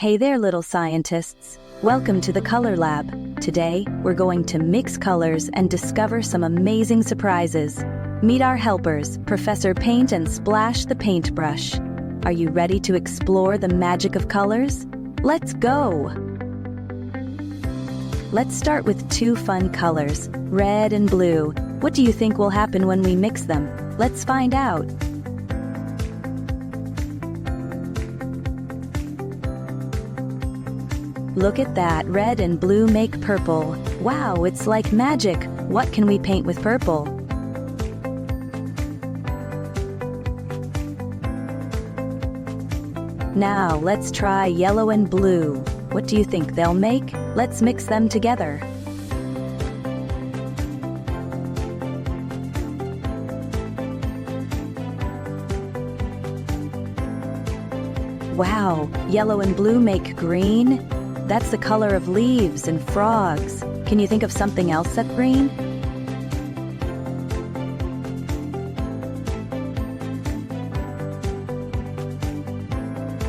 Hey there, little scientists. Welcome to the Color Lab. Today, we're going to mix colors and discover some amazing surprises. Meet our helpers, Professor Paint and Splash the Paintbrush. Are you ready to explore the magic of colors? Let's go! Let's start with two fun colors, red and blue. What do you think will happen when we mix them? Let's find out. Look at that, red and blue make purple. Wow, it's like magic. What can we paint with purple? Now, let's try yellow and blue. What do you think they'll make? Let's mix them together. Wow, yellow and blue make green? That's the color of leaves and frogs. Can you think of something else that's green?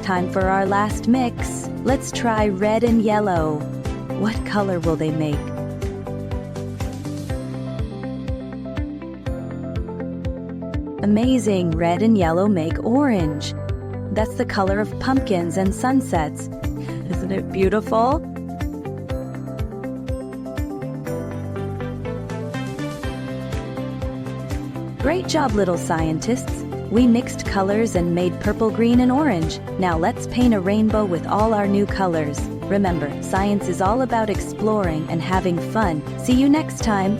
Time for our last mix. Let's try red and yellow. What color will they make? Amazing, red and yellow make orange. That's the color of pumpkins and sunsets. Isn't it beautiful? Great job, little scientists. We mixed colors and made purple, green, and orange. Now let's paint a rainbow with all our new colors. Remember, science is all about exploring and having fun. See you next time.